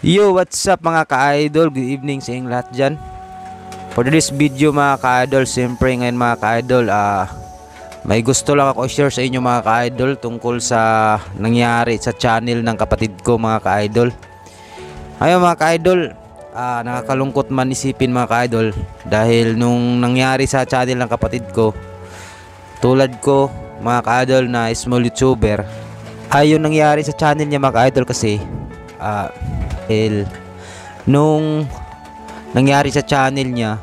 Yo, what's up mga ka-idol? Good evening sa inyong lahat dyan. For this video mga ka-idol, siyempre ngayon mga ka-idol, may gusto lang ako share sa inyo mga ka-idol tungkol sa nangyari sa channel ng kapatid ko mga ka-idol. Ayun mga ka-idol, nakakalungkot man isipin mga ka-idol dahil nung nangyari sa channel ng kapatid ko, tulad ko mga ka-idol na small YouTuber, ayun nangyari sa channel niya mga ka-idol kasi nung nangyari sa channel niya,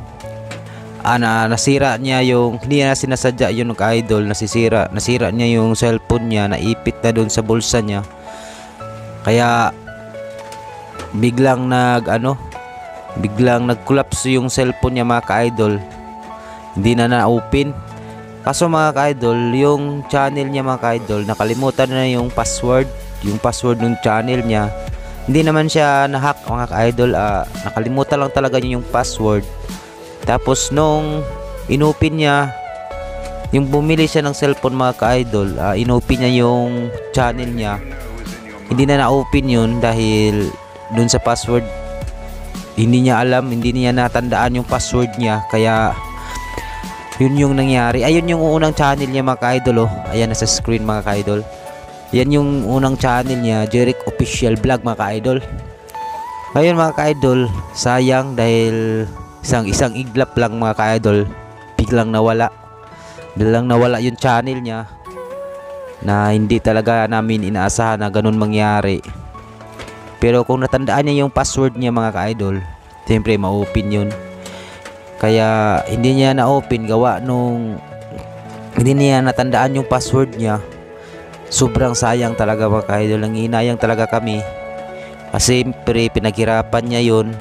nasira niya yung, hindi na sinasadya yun ng idol, nasira niya yung cellphone niya, naipit na doon sa bulsa niya. Kaya biglang nag-collapse yung cellphone niya mga ka-idol. Hindi na na-open. Kaso mga ka-idol, yung channel niya mga ka-idol, nakalimutan na yung password ng channel niya. Hindi naman siya na-hack mga ka-idol, nakalimutan lang talaga niya yung password. Tapos nung inopen niya, yung bumili siya ng cellphone mga ka-idol, inopen niya yung channel niya. Hindi na na-open yun dahil dun sa password, hindi niya alam, hindi niya natandaan yung password niya. Kaya yun yung nangyari. Ayun yung unang channel niya mga ka-idol, ayan nasa screen mga ka-idol. Yan yung unang channel niya, Jeric Official Vlog mga ka-idol. Ngayon mga ka-idol, sayang dahil isang iglap lang mga ka-idol, biglang nawala yung channel niya, na hindi talaga namin inaasahan na ganun mangyari. Pero kung natandaan niya yung password niya mga ka-idol, siyempre ma-open yun. Kaya hindi niya na-open gawa nung hindi niya natandaan yung password niya. Sobrang sayang talaga mga ka-idol. Nangihinayang talaga kami kasi pinaghirapan niya yun.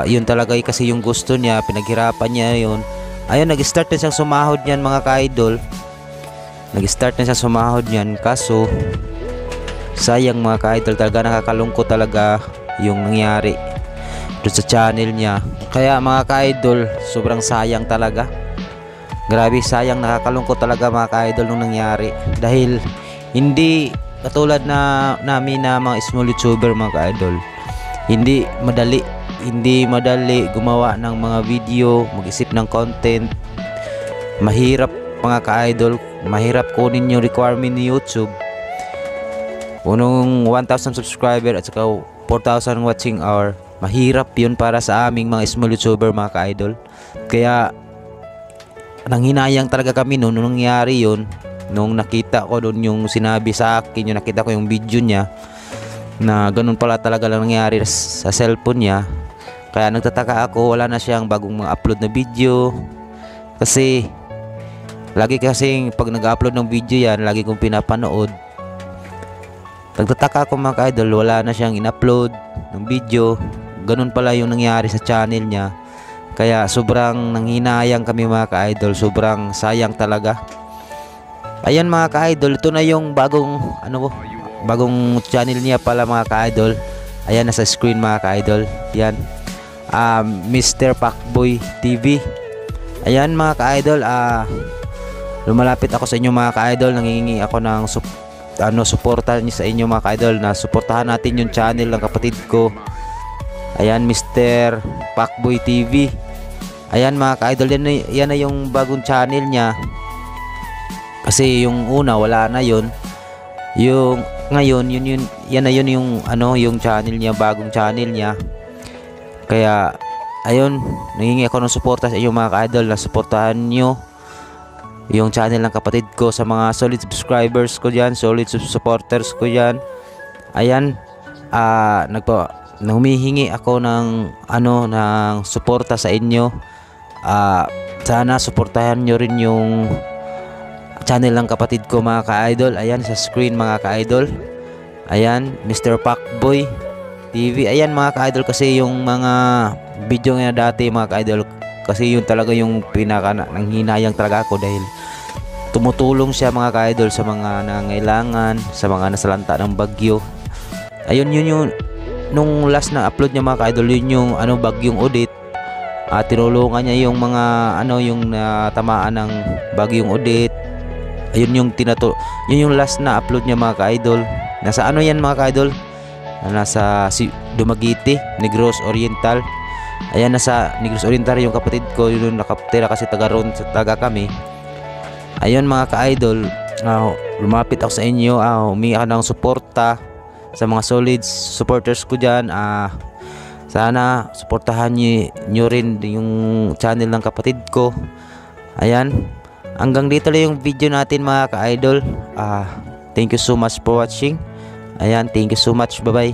Yun talaga kasi yung gusto niya, pinaghirapan niya yun. Ayun, nag-start na siyang sumahod niyan mga ka-idol. Nag-start na siyang sumahod niyan, kaso sayang mga ka-idol, talaga nakakalungkot talaga yung nangyari doon sa channel niya. Kaya mga ka-idol, sobrang sayang talaga. Grabe, sayang, nakakalungkot talaga mga ka-idol nung nangyari. Dahil hindi katulad na namin na mga small YouTuber mga ka-idol, hindi madali gumawa ng mga video, mag-isip ng content. Mahirap mga ka-idol, mahirap kunin yung requirement ni YouTube. Unong 1,000 subscriber at saka 4,000 watching hour, mahirap yun para sa aming mga small YouTuber mga ka-idol. Kaya nanghinayang talaga kami nung nangyari yun. Nung nakita ko doon yung sinabi sa akin, yung nakita ko yung video niya na ganun pala talaga lang nangyari sa cellphone niya. Kaya nagtataka ako, wala na siyang bagong mga upload na video. Kasi lagi kasing pag nag-upload ng video yan, lagi kong pinapanood. Nagtataka ako mga ka-idol, wala na siyang in-upload ng video. Ganun pala yung nangyari sa channel niya. Kaya sobrang nanghinayang kami mga ka-idol, sobrang sayang talaga. Ayan mga ka-idol, ito na yung bagong channel niya pala mga ka-idol. Ayan nasa screen mga ka-idol. Yan. Mr. Pacboy TV. Ayan mga ka-idol, lumalapit ako sa inyo mga ka-idol, nangingi ako ng suporta niyo sa inyo mga ka-idol, na suportahan natin yung channel ng kapatid ko. Ayan, Mr. Pacboy TV. Ayan mga ka-idol, yan na yung bagong channel niya. Kasi yung una wala na yun. Yung ngayon yan na yun yung channel niya, bagong channel niya. Kaya ayun, nangingi ako ng suporta sa inyo mga ka-idol, na suportahan niyo yung channel ng kapatid ko, sa mga solid subscribers ko diyan, solid supporters ko diyan. Ayan, humihingi ako ng suporta sa inyo. Sana suportahan nyo rin yung channel ng kapatid ko mga ka-idol. Ayan sa screen mga ka-idol. Ayan, Mr. Pacboy TV. Ayan mga ka-idol, kasi yung mga video nga dati mga ka-idol, kasi yun talaga yung pinaka nanghinayang talaga ako, dahil tumutulong siya mga ka-idol sa mga nangailangan, sa mga nasalanta ng bagyo. Ayun, yun yung nung last na upload niya mga ka-idol, yun yung bagyong Odette. Tinulungan niya yung mga yung natamaan ng bagyong Odette. Ayun yung yun yung last na upload niya mga ka-idol. Nasa yan mga ka-idol, na nasa Dumaguete, Negros Oriental. Ayan, nasa Negros Oriental yung kapatid ko, yun nakatira kasi taga kami. Ayun mga ka-idol, lumapit ako sa inyo, humingi ako ng suporta sa mga solid supporters ko dyan. Sana suportahan nyo rin yung channel ng kapatid ko. Ayan, hanggang dito lang yung video natin mga ka-idol. Thank you so much for watching. Ayan, thank you so much, bye bye.